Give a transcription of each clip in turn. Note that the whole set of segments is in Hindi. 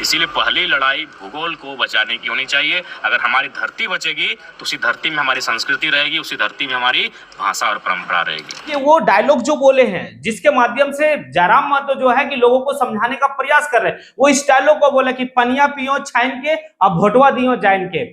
इसीलिए पहली लड़ाई भूगोल को बचाने की होनी चाहिए। अगर हमारी धरती बचेगी तो उसी धरती में हमारी संस्कृति रहेगी, उसी धरती में हमारी भाषा और परंपरा रहेगी। ये वो डायलॉग जो बोले हैं जिसके माध्यम से जयराम महतो जो है कि लोगों को समझाने का प्रयास कर रहे हैं, वो इस डायलॉग को बोला कि पनिया पियो छाइन के अब भोटवा दियो जाइन के।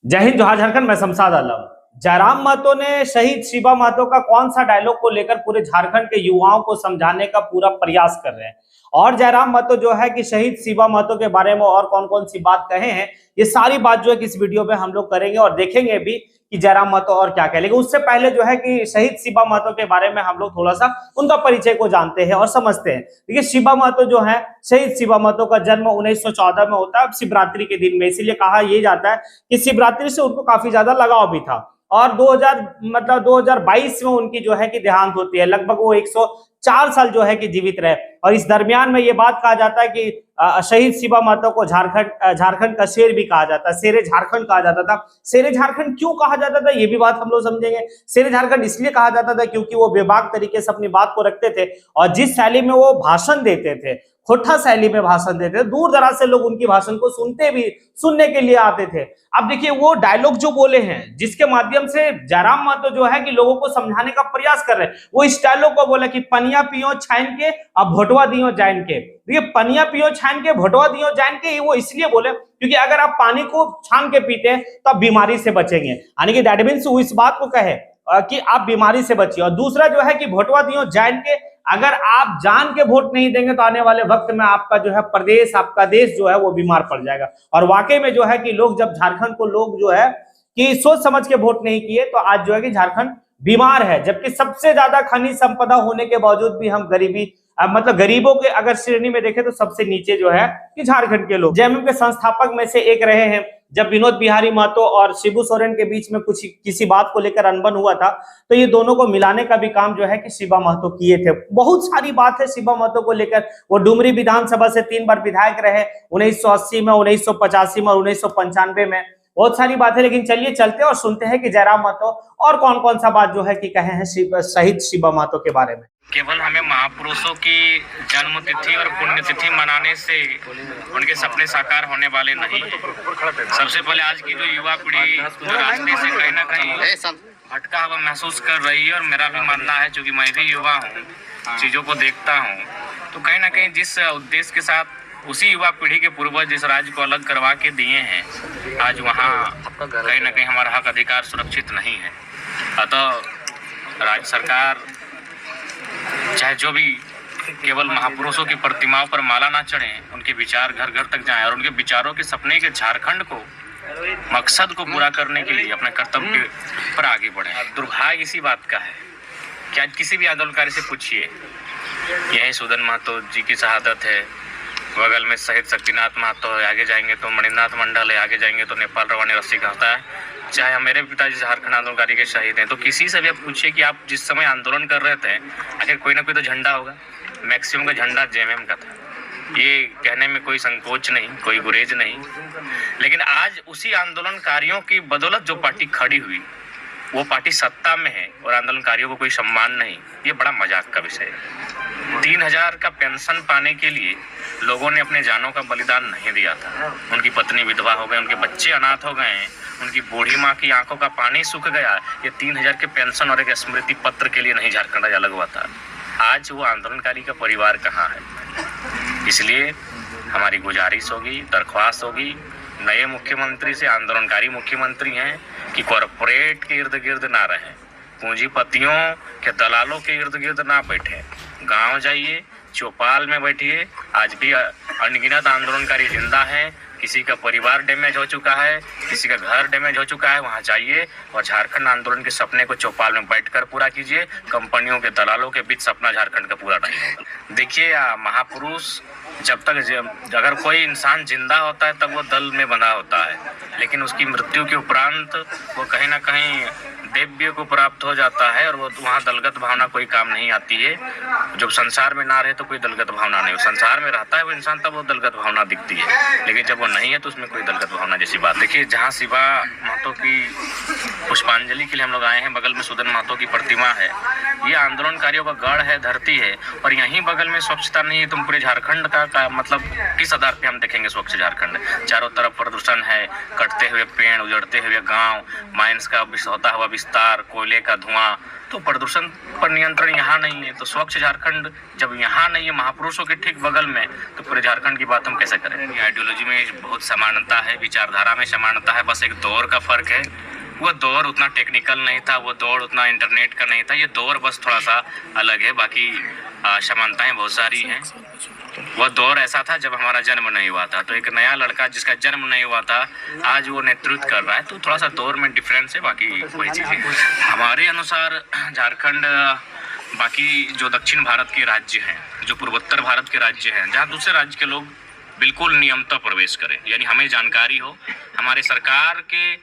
जय हिंद, जोहार झारखंड, मैं शमशाद आलम। जयराम महतो ने शहीद शिवा महतो का कौन सा डायलॉग को लेकर पूरे झारखंड के युवाओं को समझाने का पूरा प्रयास कर रहे हैं, और जयराम महतो जो है कि शहीद शिवा महतो के बारे में और कौन कौन सी बात कहे हैं, ये सारी बात जो है कि इस वीडियो में हम लोग करेंगे और देखेंगे भी कि जयराम महतो और क्या कहे। लेकिन उससे पहले जो है कि शहीद शिवा महतो के बारे में हम लोग थोड़ा सा उनका परिचय को जानते हैं और समझते हैं। देखिए, शिवा महतो जो है, शहीद शिवा महतो का जन्म 1914 में होता है, शिवरात्रि के दिन में। इसीलिए कहा यह जाता है कि शिवरात्रि से उनको काफी ज्यादा लगाव भी था। और 2022 में उनकी जो है कि देहांत होती है। लगभग वो 104 साल जो है कि जीवित रहे। और इस दरमियान में ये बात कहा जाता है कि शहीद शिवा महतो को झारखंड का शेर भी कहा जाता है, शेरे झारखंड कहा जाता था। शेरे झारखंड क्यों कहा जाता था, ये भी बात हम लोग समझेंगे। शेरे झारखंड इसलिए कहा जाता था क्योंकि वो बेबाक तरीके से अपनी बात को रखते थे, और जिस शैली में वो भाषण देते थे, खोटा शैली में भाषण देते थे, दूर दराज से लोग उनकी भाषण को सुनने के लिए आते थे। अब देखिए, वो डायलॉग जो बोले हैं जिसके माध्यम से जयराम महतो जो है कि लोगों को समझाने का प्रयास कर रहे हैं, वो इस डायलॉग को बोला कि पनिया पियो छाइन के अब भोटवा दियो जाइन के। देखिए, पनिया पियो छाइन के भोटवा दियो जाइन के, वो इसलिए बोले क्योंकि अगर आप पानी को छान के पीते हैं तो आप बीमारी से बचेंगे। यानी कि दैट मींस वो इस बात को कहे कि आप बीमारी से बचिए। और दूसरा जो है कि भोटवा दियो जाइन के, अगर आप जान के वोट नहीं देंगे तो आने वाले वक्त में आपका जो है प्रदेश, आपका देश जो है वो बीमार पड़ जाएगा। और वाकई में जो है कि लोग, जब झारखंड को लोग जो है कि सोच समझ के वोट नहीं किए, तो आज जो है कि झारखंड बीमार है। जबकि सबसे ज्यादा खनिज संपदा होने के बावजूद भी हम गरीबों के अगर श्रेणी में देखें तो सबसे नीचे जो है कि झारखंड के लोग। जेएमएम के संस्थापक में से एक रहे हैं। जब विनोद बिहारी महतो और शिबू सोरेन के बीच में किसी बात को लेकर अनबन हुआ था, तो ये दोनों को मिलाने का भी काम जो है कि शिवा महतो किए थे। बहुत सारी बात है शिवा महतो को लेकर। वो डुमरी विधानसभा से 3 बार विधायक रहे, 1980 में, 1985 में और 1995 में। बहुत सारी बात है, लेकिन चलिए चलते और सुनते हैं कि जयराम महतो और कौन कौन सा बात जो है कि कहे हैं शहीद शिवा महतो के बारे में। केवल हमें महापुरुषों की जन्म तिथि और पुण्यतिथि मनाने से उनके सपने साकार होने वाले नहीं। सबसे पहले आज की जो युवा पीढ़ी जो रास्ते से कहीं ना कहीं भटका हुआ महसूस कर रही है, और मेरा भी मानना है, क्योंकि मैं भी युवा हूँ, चीज़ों को देखता हूँ, तो कहीं ना कहीं जिस उद्देश्य के साथ उसी युवा पीढ़ी के पूर्वज जिस राज्य को अलग करवा के दिए हैं, आज वहाँ कहीं ना कहीं हमारा हक अधिकार सुरक्षित नहीं है। अतः राज्य सरकार चाहे जो भी, केवल महापुरुषों की प्रतिमाओं पर माला ना चढ़े, उनके विचार घर घर तक जाएं और उनके विचारों के सपने के झारखंड को, मकसद को पूरा करने के लिए अपने कर्तव्य पर आगे बढ़े। दुर्भाग्य इसी बात का है कि आज किसी भी आंदोलनकारी से पूछिए, यही सुदन महतो जी की शहादत है, बगल में शहीद शक्तिनाथ महतो है, आगे जाएंगे तो मणिनाथ मंडल है, आगे जाएंगे तो नेपाल रवानी रस्सी कहता है। चाहे मेरे पिताजी झारखंड आंदोलनकारी के शहीद हैं, तो किसी से भी आप पूछिए कि आप जिस समय आंदोलन कर रहे थे, आखिर कोई ना कोई तो झंडा होगा। मैक्सिमम का झंडा जेएमएम का था, ये कहने में कोई संकोच नहीं, कोई गुरेज नहीं। लेकिन आज उसी आंदोलनकारियों की बदौलत जो पार्टी खड़ी हुई, वो पार्टी सत्ता में है और आंदोलनकारियों को कोई सम्मान नहीं। ये बड़ा मजाक का विषय है। 3000 का पेंशन पाने के लिए लोगों ने अपने जानों का बलिदान नहीं दिया था। उनकी पत्नी विधवा हो गए, उनके बच्चे अनाथ हो गए, उनकी बूढ़ी माँ की आंखों का पानी सूख गया। ये 3000 के पेंशन और एक स्मृति पत्र के लिए नहीं झारखंड आज अलग हुआ था। आज वो आंदोलनकारी का परिवार कहाँ है? इसलिए हमारी गुजारिश होगी, दरख्वास्त होगी नए मुख्यमंत्री से, आंदोलनकारी मुख्यमंत्री हैं, कि कॉरपोरेट के इर्द गिर्द ना रहें, पूंजीपतियों के दलालों के इर्द गिर्द ना बैठे, गांव जाइए, चौपाल में बैठिए। आज भी अनगिनत आंदोलनकारी जिंदा हैं, किसी का परिवार डैमेज हो चुका है, किसी का घर डैमेज हो चुका है, वहां जाइए और झारखंड आंदोलन के सपने को चौपाल में बैठकर पूरा कीजिए। कंपनियों के दलालों के बीच सपना झारखंड का पूरा नहीं होगा। देखिए, महापुरुष जब तक, अगर कोई इंसान जिंदा होता है तब वो दल में बंधा होता है, लेकिन उसकी मृत्यु के उपरांत वो कहीं ना कहीं देव्य को प्राप्त हो जाता है, और वो वहाँ दलगत भावना कोई काम नहीं आती है। जब संसार में ना रहे तो कोई दलगत भावना नहीं, संसार में रहता है वो इंसान तब वो दलगत भावना दिखती है, लेकिन जब वो नहीं है तो उसमें कोई दलगत भावना जैसी बात। देखिए, जहाँ शिवा महतो की पुष्पांजलि के लिए हम लोग आए हैं, बगल में सुदन महतो की प्रतिमा है। ये आंदोलनकारियों का गढ़ है, धरती है, और यहीं बगल में स्वच्छता नहीं है, तुम पूरे झारखंड का का मतलब किस आधार पे हम देखेंगे स्वच्छ झारखंड? चारों तरफ प्रदूषण है, कटते हुए पेड़, उजड़ते हुए गांव, माइंस का होता हुआ विस्तार, कोयले का धुआं, तो प्रदूषण पर नियंत्रण यहाँ नहीं है। तो स्वच्छ झारखंड जब यहाँ नहीं है, महापुरुषों के ठीक बगल में, तो पूरे झारखंड की बात हम कैसे करें? आइडियोलॉजी में बहुत समानता है, विचारधारा में समानता है, बस एक दौर का फर्क है। वो दौर उतना टेक्निकल नहीं था, वो दौर उतना इंटरनेट का नहीं था, ये दौर बस थोड़ा सा अलग है, बाकी समानताएं बहुत सारी हैं। वह दौर ऐसा था जब हमारा जन्म नहीं हुआ था, तो एक नया लड़का जिसका जन्म नहीं हुआ था आज वो नेतृत्व कर रहा है, तो थोड़ा सा दौर में डिफरेंस है, बाकी वही चीज़ है। हमारे अनुसार झारखंड बाकी जो दक्षिण भारत के राज्य हैं, जो पूर्वोत्तर भारत के राज्य हैं, जहाँ दूसरे राज्य के लोग बिल्कुल नियमतः प्रवेश करें, यानी हमें जानकारी हो, हमारे सरकार के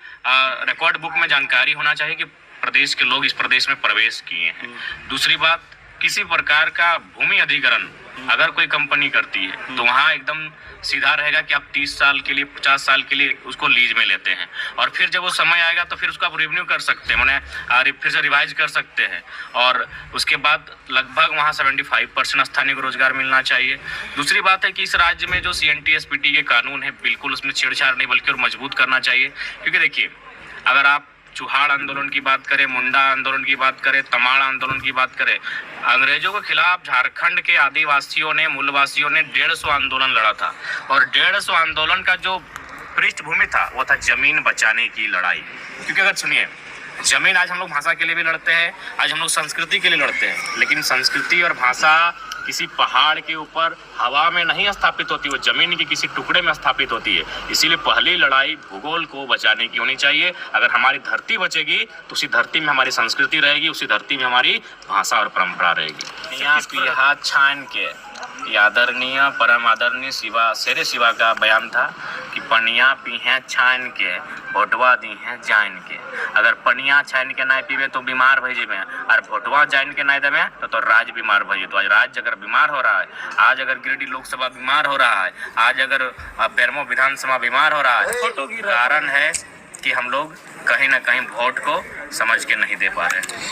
रिकॉर्ड बुक में जानकारी होना चाहिए कि प्रदेश के लोग इस प्रदेश में प्रवेश किए हैं। दूसरी बात, किसी प्रकार का भूमि अधिग्रहण अगर कोई कंपनी करती है तो वहाँ एकदम सीधा रहेगा कि आप 30 साल के लिए, 50 साल के लिए उसको लीज में लेते हैं, और फिर जब वो समय आएगा तो फिर उसको आप रिन्यू कर सकते हैं, मैंने फिर से रिवाइज कर सकते हैं, और उसके बाद लगभग वहाँ 75% स्थानीय को रोजगार मिलना चाहिए। दूसरी बात है कि इस राज्य में जो CNT SPT के कानून है, बिल्कुल उसमें छेड़छाड़ नहीं बल्कि और मजबूत करना चाहिए। क्योंकि देखिए, अगर आप चुहाड़ आंदोलन की बात करें, मुंडा आंदोलन की बात करें, तमाड़ आंदोलन की बात करें, अंग्रेजों के खिलाफ झारखंड के आदिवासियों ने, मूलवासियों ने 150 आंदोलन लड़ा था, और 150 आंदोलन का जो पृष्ठभूमि था वो था जमीन बचाने की लड़ाई। क्योंकि अगर सुनिए, जमीन आज हम लोग भाषा के लिए भी लड़ते हैं, आज हम लोग संस्कृति के लिए लड़ते हैं, लेकिन संस्कृति और भाषा किसी पहाड़ के ऊपर हवा में नहीं स्थापित होती, वो जमीन के किसी टुकड़े में स्थापित होती है। इसीलिए पहली लड़ाई भूगोल को बचाने की होनी चाहिए। अगर हमारी धरती बचेगी तो उसी धरती में हमारी संस्कृति रहेगी, उसी धरती में हमारी भाषा और परंपरा रहेगी। यहाँ पिहा छान के आदरणीय परम आदरणीय शेरे शिवा का बयान था कि पनिया पीहें छान के, भोटवा दी हैं जान के। अगर पनिया छान के नहीं पीवे तो बीमार भेजेबे, और भोटवा जान के नहीं देवे तो राज बीमार भेजे। तो आज राज्य अगर बीमार हो रहा है, आज अगर गिरिडीह लोकसभा बीमार हो रहा है, आज अगर बेरमो विधानसभा बीमार हो रहा है, तो कारण है कि हम लोग कहीं ना कहीं वोट को समझ के नहीं दे पा रहे हैं।